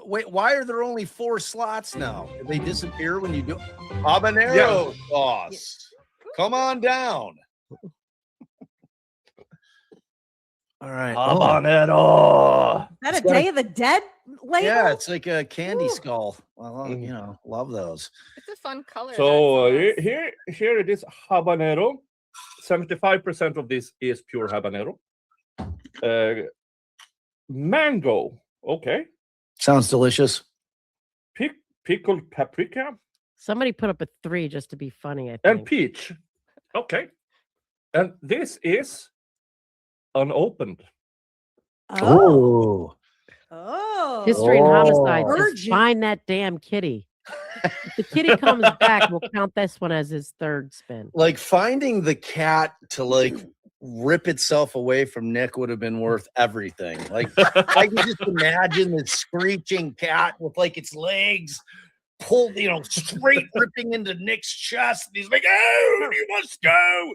Wait, why are there only 4 slots now? Did they disappear when you do habanero sauce? Come on down. All right. Oh, Habanero. Is that It's a got Day of the Dead label? yeah, it's like a candy Ooh. skull. Well, you know, love those. It's a fun color. So that sauce. here it is, habanero. 75% of this is pure habanero. Mango. Okay. Sounds delicious. Pickled paprika Somebody put up a 3 just to be funny, I and think. peach. Okay. And this is unopened. Oh. History and homicide Oh. says, Virgin. find that damn kitty. If the kitty comes back, we'll count this one as his 3rd spin. Like finding the cat to like rip itself away from Nick would have been worth everything. Like I can just imagine the screeching cat with like its legs pulled, you know, straight ripping into Nick's chest. And he's like, "Oh, you must go!"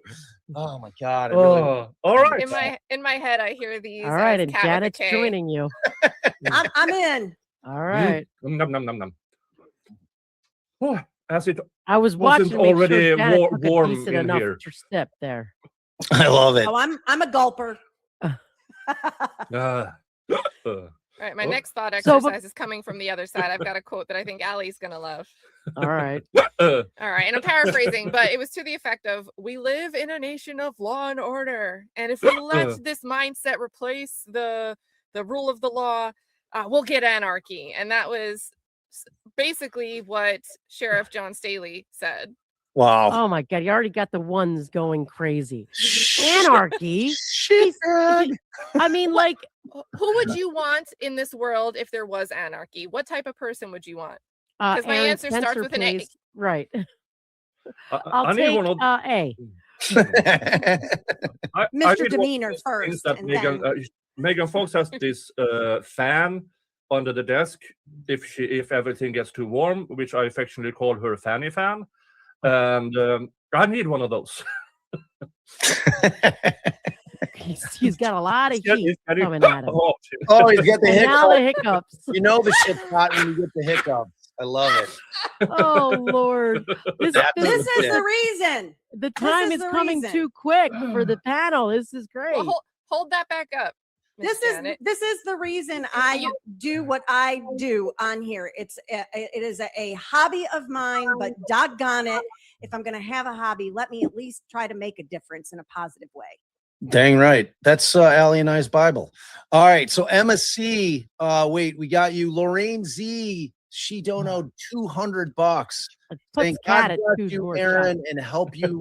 Oh my god! All right. In my head, I hear these. All right, as and cat with a Janet's K. joining you. I'm in. All right. Nom, nom, nom, nom. Oh, as it I was wasn't watching to make already sure Janet war- took warm a decent in enough here. step there. I love it. Oh, I'm a gulper. All right, my Oh. next thought So, exercise is coming from the other side. I've got a quote that I think Allie's gonna love. All right. All right, and I'm paraphrasing, but it was to the effect of, "We live in a nation of law and order, and if we let this mindset replace the rule of the law, we'll get anarchy." And that was basically what Sheriff John Staley said. Wow. Oh my God, you already got the ones going crazy. Anarchy. Shit. I mean, like, Who would you want in this world if there was anarchy? What type of person would you want? 'Cause my Aaron answer starts Spencer with an A. plays- Right. I I'll need take one of A. I Mr. need one of Demeanor those things first, that and Megan, then Megan Fox has this fan under the desk if everything gets too warm, which I affectionately call her fanny fan, and I need one of those. He's got a lot of It's heat getting coming at him. hot. Oh, he's got the And now the hiccups. hiccups. You know the shit's hot when you get the hiccups. I love it. Oh Lord. this is the reason. The time is is the coming reason. too quick for the panel. This is great. Well, hold that back up. Miss Janet. This is the reason I do what I do on here. It is a hobby of mine, but doggone it, if I'm going to have a hobby, let me at least try to make a difference in a positive way. Dang right. That's Allie and I's Bible. All right. So Emma C. Wait, we got you. Lorraine Z. She donated $200. Puts Saying, cat God at bless 2 you, more Aaron, shots. and help you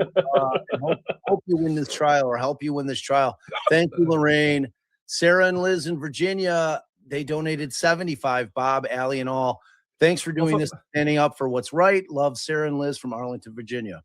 help you win this trial, or help you win this trial. Thank you, Lorraine. Sarah and Liz in Virginia, they donated 75. Bob, Allie, and all. Thanks for doing this, standing up for what's right. Love, Sarah and Liz from Arlington, Virginia.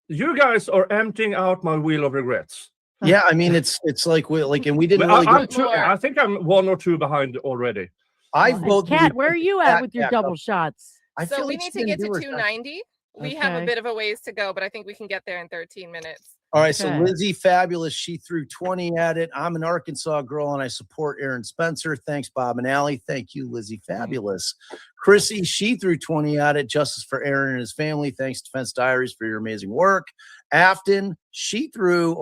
You guys are emptying out my wheel of regrets. Yeah, I mean it's like and we didn't really. I think I'm 1 or 2 behind already. I And vote. Kat, where are you at Kat, with your Kat, double shots? I So feel we like need she to get didn't to do her 290. We have a Okay. bit of a ways to go, but I think we can get there in 13 minutes. All right, so Okay. Lizzie Fabulous, she threw 20 at it. I'm an Arkansas girl and I support Aaron Spencer. Thanks, Bob and Allie. Thank you, Lizzie Fabulous. Chrissy, she threw 20 at it. Justice for Aaron and his family. Thanks, Defense Diaries, for your amazing work. Afton, she threw,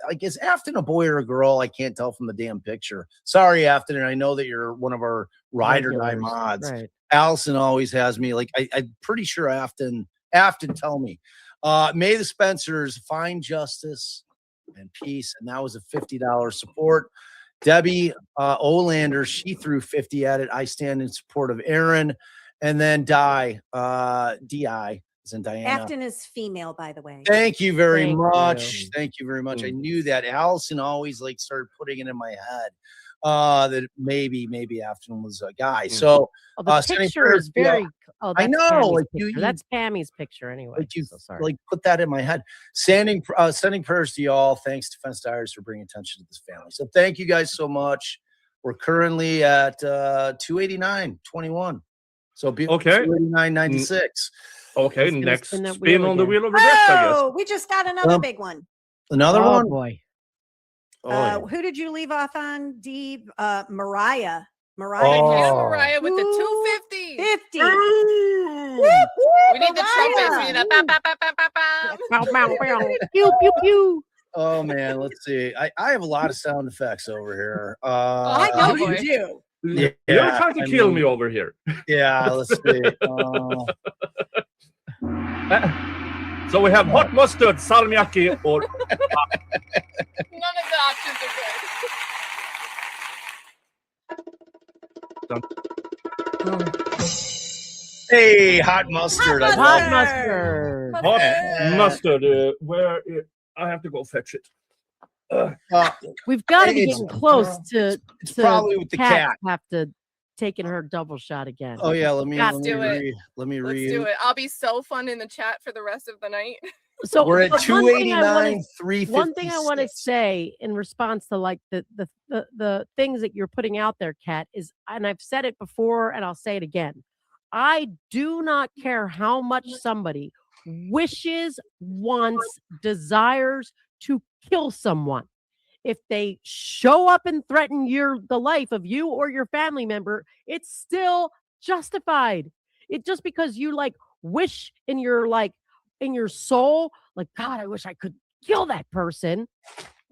I guess Afton a boy or a girl. I can't tell from the damn picture. Sorry, Afton, and I know that you're one of our ride or die Regulars, mods. Right. Allison always has me. Like I'm pretty sure Afton, tell me. May the Spencers find justice and peace. And that was a $50 support. Debbie Olander, she threw 50 at it. I stand in support of Aaron. And then DI, as in Diana. Afton is female, by the way. Thank you very Thank much. you. Thank you very much. I Mm. knew that. Allison always started putting it in my head that maybe Afton was a guy. Mm. So Oh, the sending picture prayers is to you. very. Oh, I that's know, Pammy's like, picture. That's Pammy's picture anyway. like you So sorry. put that in my head. Sending prayers to y'all. Thanks, Defense Diaries, for bringing attention to this family. So thank you guys so much. We're currently at 289.21. So be Okay. 289.96. Okay, Who's gonna next spin that spin wheel on the again? wheel of regrets, I guess. Oh, we just got another Well, big one. Another Oh one. boy. Oh, yeah. Who did you leave off on, Dee? Mariah Mariah. Oh. Yeah, Mariah with the Ooh, 250. 50. We need the trumpets. We need the bam, bam, bam, bam, bam, bam. Bow, bow, bow. Pew, pew, pew. Oh man, let's see. I have a lot of sound effects over here. I know Oh, boy. you do. You're Yeah, trying to I kill mean- me over here. Yeah, let's see. So we have hot mustard, salmiakki, or None of the options are good. Hey, hot mustard. I Hot love Hot it. mustard. hot Yeah. mustard. I have to go fetch it. We've got to be It's- getting close to It's probably with the cat. have to taking her double shot again. Oh yeah, let me Got let to me do it. read. Let me Let's read. do it. I'll be so fun in the chat for the rest of the night. So We're at but one thing I wanna- 289, 356. One thing I want to say in response to like the things that you're putting out there, Kat, is, and I've said it before and I'll say it again. I do not care how much somebody wishes, wants, desires to kill someone. If they show up and threaten the life of you or your family member, it's still justified. It just because you like wish in your soul, like, God, I wish I could kill that person.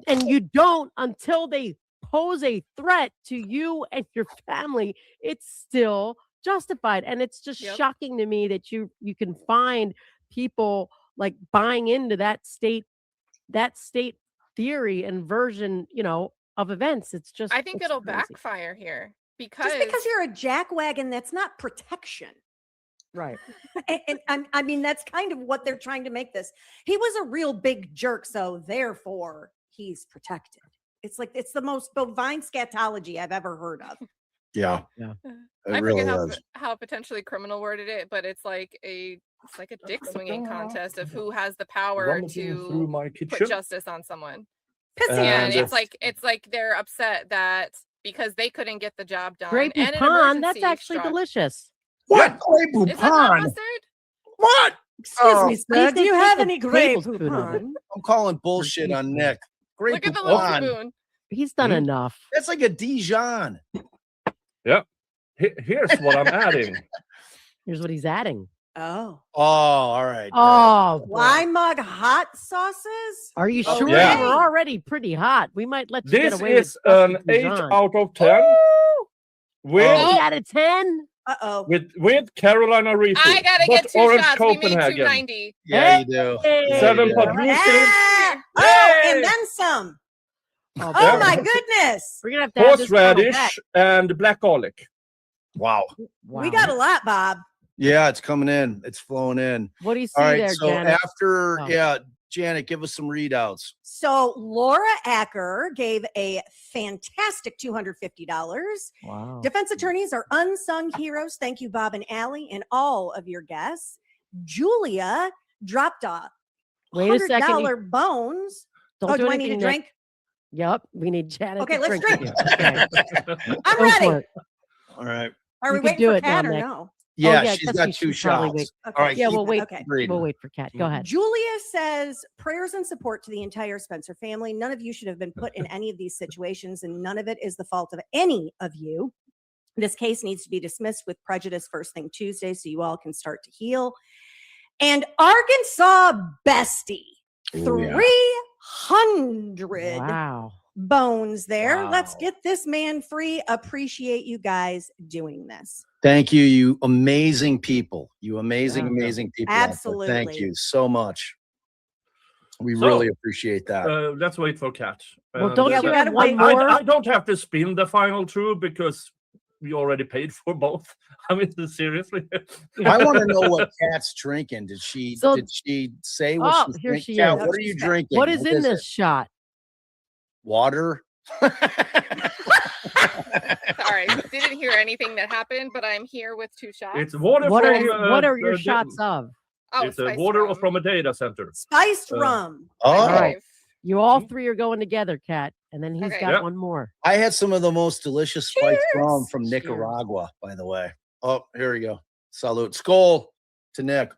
And you don't until they pose a threat to you and your family, it's still justified. And it's just Yep. shocking to me that you can find people like buying into that state theory and version, of events. It's just I think it's it'll crazy. backfire here because Just because you're a jackwagon, that's not protection. Right. I mean, that's kind of what they're trying to make this. He was a real big jerk, so therefore he's protected. It's like it's the most bovine scatology I've ever heard of. Yeah. Yeah. It I really forget is. how potentially criminal worded it, but it's like a dick swinging contest of who has the power rummaging through to my put kitchen. justice on someone. Pissing And on it's like they're upset that because they couldn't get the job done. Grey and an Poupon, that's emergency actually struck. delicious. What? Grey Is that hot Poupon? mustard? What? Excuse Oh, me, sir. Do they you take have a any Grey tablespoon of it. Poupon? I'm calling bullshit on Nick. Grey Look at the little Poupon. spoon. He's done enough. That's like a Dijon. Here's what I'm adding. Here's what he's adding. Oh. Oh, all right. Oh, boy. Why mug hot sauces? Are you Oh, sure yeah. they were already pretty hot? We might let you get This away is with an Dusty 8 Dijon. out of 10 with Oh. 8 out of 10. Uh-oh. with Carolina Reaper. I gotta but get 2 Orange shots. We made Copenhagen. 290. Yeah, you do. Hey. Yeah, 7 you do. Padlusin. Ah! Oh, Yay! and then some. Oh, Oh boy. my goodness. We're gonna have to have this bottle back. Horseradish and black garlic. Wow. Wow. We got a lot, Bob. Yeah, it's coming in. It's flowing in. What do you see All right. there, So Janet? after, Oh. Janet, give us some readouts. So Laura Acker gave a fantastic $250. Wow. Defense attorneys are unsung heroes. Thank you, Bob and Allie, and all of your guests. Julia dropped a Wait a second. $100 bones. Don't Oh, do do I need a anything, drink? Nick. Yep. We need Janet. Okay, to let's drink. drink. Okay. I'm Go ready. for it. All right. Are You we can waiting do for it now, Kat or Nick. no? Yeah, yeah, she's that's got what 2 she's probably shots. wait- Okay. All right. Yeah, keep we'll it wait. Okay. reading. We'll wait for Kat. Go ahead. Julia says prayers and support to the entire Spencer family. None of you should have been put in any of these situations, and none of it is the fault of any of you. This case needs to be dismissed with prejudice first thing Tuesday so you all can start to heal. And Arkansas Bestie, Ooh, yeah. 300 Wow. bones there. Let's Wow. get this man free. Appreciate you guys doing this. Thank you, you amazing people. You amazing, Yeah. amazing people. out there. Thank Absolutely. you so much. We So, really appreciate that. Let's wait for Kat. Well, don't Yeah, you we have gotta one wait. more? I don't have to spin the final 2 because we already paid for both. I mean, seriously. I want to know what Kat's drinking. Did she So- say what Oh, she's here drinking? she Kat, is. what are you drinking? What is in it? this shot? Water? Sorry, didn't hear anything that happened, but I'm here with 2 shots. It's water What from are your the- shots of? It's spiced water rum. from a data center. Spiced Uh, rum. Oh, All right. Five. You all 3 are going together, Kat, and then he's Okay. got Yep. one more. I had some of the most delicious spiced rum Cheers. from Cheers. Nicaragua, by the way. Oh, here we go. Salute. Skull to Nick.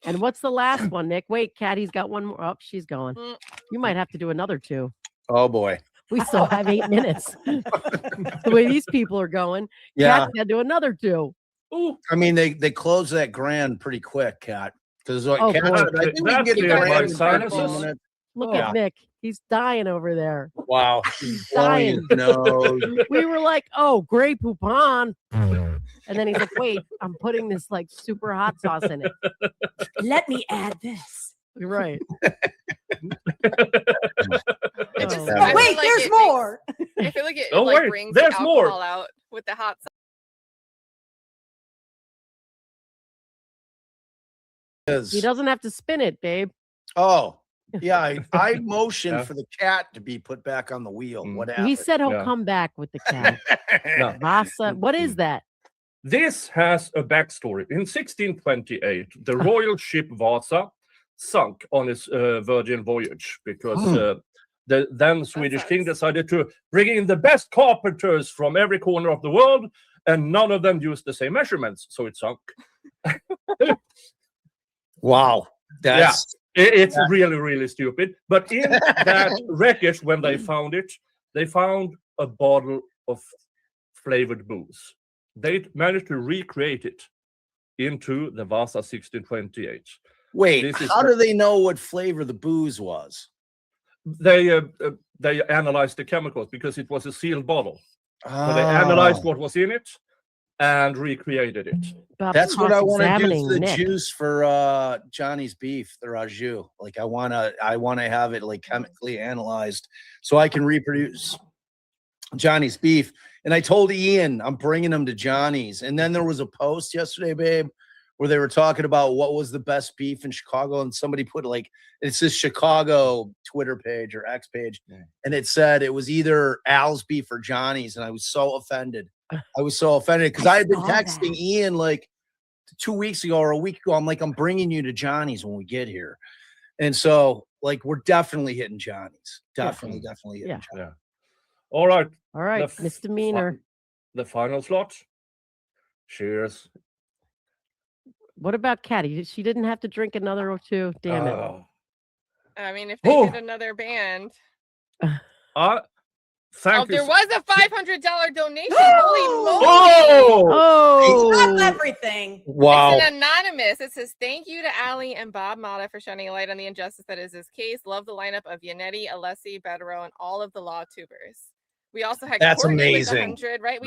And what's the last one, Nick? Wait, Kat, he's got one more. Oh, she's going. Mm. You might have to do another 2. Oh boy. We still have 8 minutes. The way these people are going, Yeah. Cat's got to do another 2. Ooh, I mean, they close that grand pretty quick, Cat. Because like Oh, Cat boy. said, I think we can get That's a it, grand my in 15 sinuses. minutes. Look Yeah. at Nick. He's dying over there. Wow. He's blowing his nose. We were like, oh, Grey Poupon. And then he's like, wait, I'm putting this like super hot sauce in it. Let me add this. You're right. It That's just, bad. I feel Wait, like there's it more. I feel like it Oh, like wait, brings the there's more. alcohol out with the hot sauce. He doesn't have to spin it, babe. Oh, yeah. I motioned Yeah. for the cat to be put back on the wheel. Mm. What happened? He said he'll Yeah. come back with the cat. No. Vasa, what is that? This has a backstory. In 1628, the royal ship Vasa sunk on its Virgin voyage because the then Swedish king sucks. decided to bring in the best carpenters from every corner of the world, and none of them used the same measurements, so it sunk. Wow. That's It's really, really stupid. But in that wreckage, when they found it, they found a bottle of flavored booze. They managed to recreate it into the Vasa 1628. wait. This is How do they know what flavor the booze was? They analyzed the chemicals because it was a sealed bottle. So they Oh, analyzed what was in it and recreated it. About that's what I want to do cross-examining to the Nick. juice for Johnny's beef, the raju. Like I wanna have it like chemically analyzed so I can reproduce Johnny's beef. And I told Ian I'm bringing him to Johnny's. And then there was a post yesterday, babe, where they were talking about what was the best beef in Chicago, and somebody put like it's this Chicago Twitter page or X page, and it said it was either Al's beef or Johnny's, and I was so offended. I was so offended because I had been saw that. texting Ian like 2 weeks ago or a week ago. I'm like, I'm bringing you to Johnny's when we get here, and so like we're definitely hitting Johnny's. Definitely hitting Yeah. Johnny's. Yeah. All right. All right, f- misdemeanor. The final slot. Cheers. What about Catty? She didn't have to drink another or 2. Damn it. Oh. I mean, if they Oh. did another band. Thank you. There was a $500 donation. Holy moly. Oh! Not Oh, everything. Wow. It's an anonymous. It says, thank you to Ali and Bob Mata for shining a light on the injustice that is this case. Love the lineup of Yannetti, Alessi, Betero, and all of the law tubers. We also had That's Courtney amazing. with the 100, right?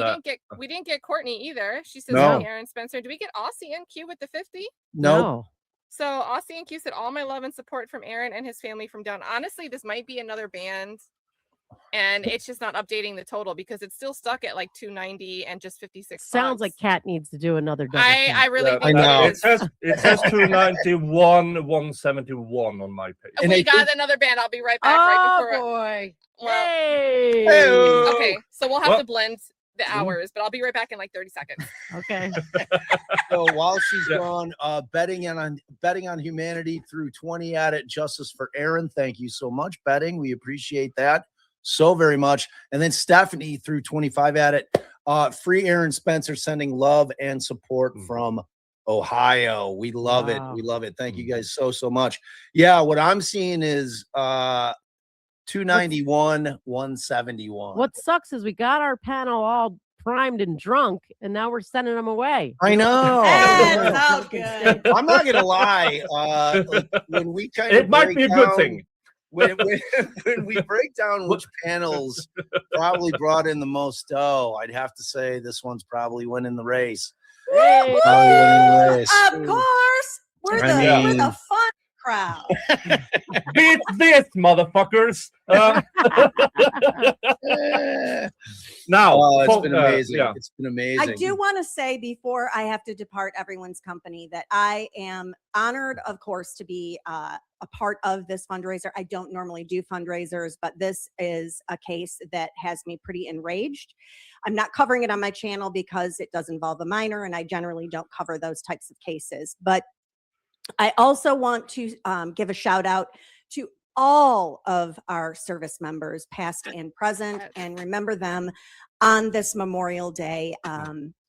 We didn't get Courtney either. She says, No. hi, Aaron Spencer. Do we get Aussie and Q with the 50? Nope. no. So Aussie and Q said, all my love and support from Aaron and his family from down. Honestly, this might be another band. And it's just not updating the total because it's still stuck at like 290 and just 56. Sounds like spots. Cat needs to do another double. I count. really Yeah, think I know. it is. It says 291, 171 on my page. And We I got think- another band. I'll be right back. Right Oh, before. boy. Well, Hey. Hey-o. okay, so we'll have Well- to blend the hours, but I'll be right back in like 30 seconds. Okay. So while she's Yeah. gone, betting on humanity through 20 at it. Justice for Aaron. Thank you so much, betting. We appreciate that so very much. And then Stephanie through 25 at it. Free Aaron Spencer sending love and support from Ohio. We love it. Wow. We love it. Thank you guys so much. Yeah, what I'm seeing is 291, 171. What sucks is we got our panel all primed and drunk, and now we're sending them away. I know. That's so good. I'm not gonna lie. Like when we kind of It might be a good thing. when we break down which panels probably brought in the most dough, I'd have to say this one's probably winning the race. Hey. Probably winning the race. Of course. We're I we're mean- the fun crowd. Beat this, motherfuckers. Now, Oh, it's fo- been amazing. yeah. It's been amazing. I do want to say before I have to depart everyone's company that I am honored, of course, to be a part of this fundraiser. I don't normally do fundraisers, but this is a case that has me pretty enraged. I'm not covering it on my channel because it does involve a minor, and I generally don't cover those types of cases. But I also want to give a shout out to all of our service members, past and present, and remember them on this Memorial Day.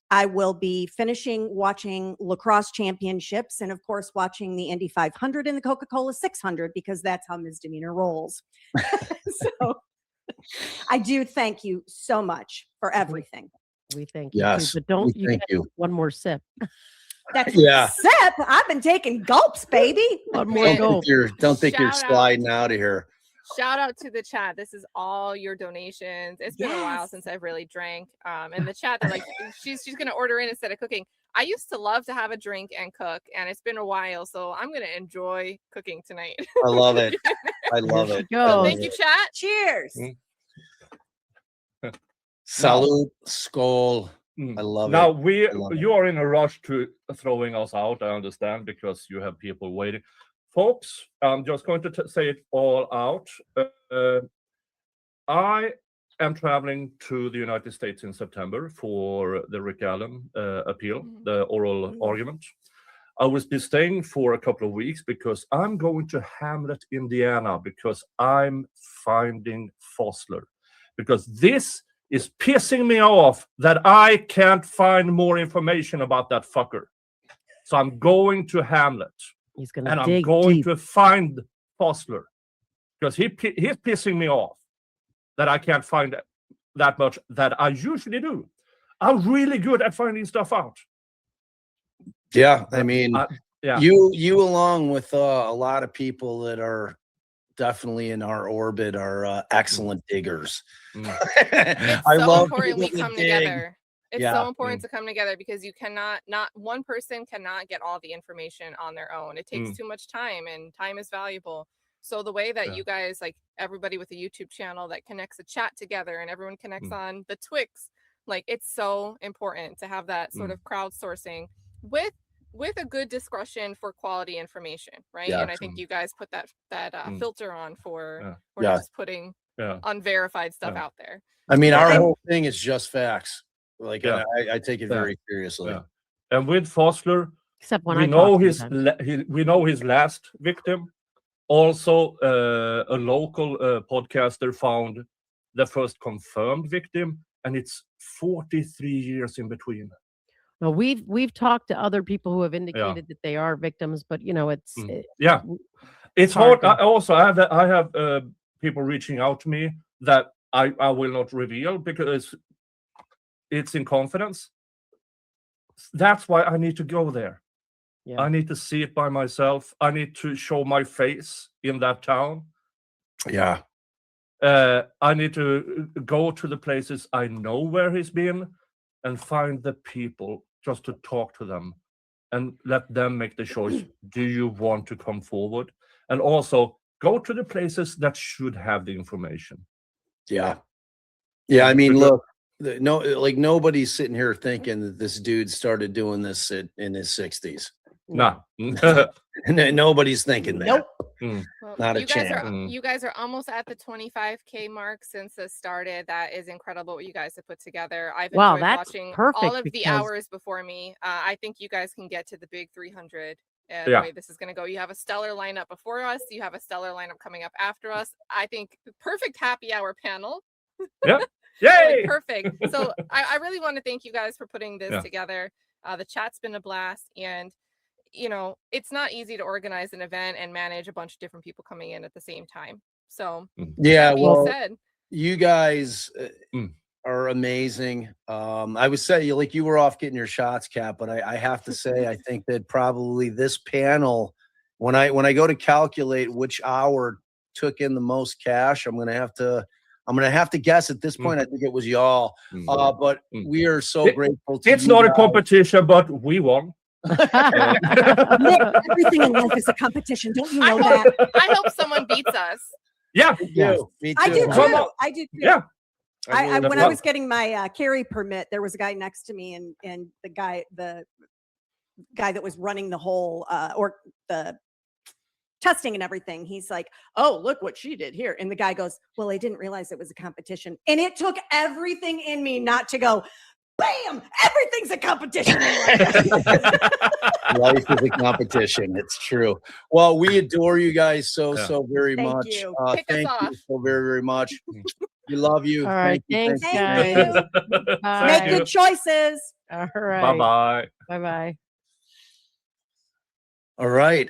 I will be finishing watching lacrosse championships and, of course, watching the Indy 500 and the Coca-Cola 600 because that's how misdemeanor rolls. So I do thank you so much for everything. We thank you Yes, too, but don't we you thank get you. one more sip. That's Yeah. sip. I've been taking gulps, baby. One more Man, gulp. Don't think you're Shout out. sliding out of here. Shout out to the chat. This is all your donations. It's been a while Yes. since I've really drank. In the chat, they're like, she's gonna order in instead of cooking. I used to love to have a drink and cook, and it's been a while, so I'm gonna enjoy cooking tonight. I love it. I love Here it. she I goes. love Thank you, it. chat. Cheers. Salud, skål. I love now it. I love it. you are in a rush to throwing us out. I understand because you have people waiting, folks. I'm just going to say it all out. I am traveling to the United States in September for the Rick Allen appeal, the oral argument. I will be staying for a couple of weeks because I'm going to Hamlet, Indiana, because I'm finding Fossler. Because this is pissing me off that I can't find more information about that fucker. So I'm going to Hamlet. He's gonna And I'm dig going deep. to find Fossler. Because he's pissing me off that I can't find that much that I usually do. I'm really good at finding stuff out. Yeah, I mean, Yeah. you along with a lot of people that are definitely in our orbit are excellent diggers. It's I so love important we people that come dig. together. It's Yeah. so important to come together because you cannot, not one person cannot get all the information on their own. It takes too much time, and time is valuable. So the way that you guys, like everybody with a YouTube channel that connects a chat together and everyone connects on the Twix, like it's so important to have that sort of crowdsourcing with a good discretion for quality information, right? Yeah, and I think you guys put that filter on for we're Yeah. not just putting unverified stuff out there. I mean, our I'm- whole thing is just facts. Like Yeah. I take it very seriously. Yeah. And with Fossler, Except when we I know talk his sometimes. we know his last victim. Also, a local podcaster found the first confirmed victim, and it's 43 years in between. No, we've talked to other people who have indicated that they are victims, but you know, it's Yeah, it's hard hard. to- I have people reaching out to me that I will not reveal because it's in confidence. That's why I need to go there. Yeah. I need to see it by myself. I need to show my face in that town. Yeah. I need to go to the places I know where he's been and find the people just to talk to them and let them make the choice. Do you want to come forward? And also go to the places that should have the information. Yeah. Yeah. I mean, Because- look, no, like nobody's sitting here thinking that this dude started doing this in his 60s. Nah. Nobody's thinking that. Nope. Well, Not a you guys chance. are you guys are almost at the 25K mark since this started. That is incredible what you guys have put together. I've Wow, enjoyed that's watching perfect all of the because- hours before me. I think you guys can get to the big 300 the Yeah. way this is going to go. You have a stellar lineup before us. You have a stellar lineup coming up after us. I think perfect happy hour panel. Yeah. Really Yay! perfect. So I really want to thank you guys for putting this Yeah. together. The chat's been a blast, and you know, it's not easy to organize an event and manage a bunch of different people coming in at the same time. So Yeah. that being Well, said, you guys Mm. are amazing. I would say like you were off getting your shots, Cap, but I have to say I think that probably this panel, when I go to calculate which hour took in the most cash, I'm gonna have to guess at this point. I think it was y'all. But we are so grateful to It's you not a guys. competition, but we won. Nick, everything in life is a competition. Don't you know that? I hope someone beats us. Yeah. Me Yes. too. Me I do too. Come too. on. I do too. Yeah. I really when do. I was getting my carry permit, there was a guy next to me, and the guy that was running the whole or the testing and everything, he's like, "Oh, look what she did here," and the guy goes, "Well, I didn't realize it was a competition," and it took everything in me not to go, "Bam! Everything's a competition." in life." Life is a competition. It's true. Well, we adore you guys so very Thank much. you. Kick us Thank you off. so very much. We love you. All right, thanks, Thank you. Thank guys. you. Bye. Make good choices. All right. Bye-bye. Bye-bye. All right.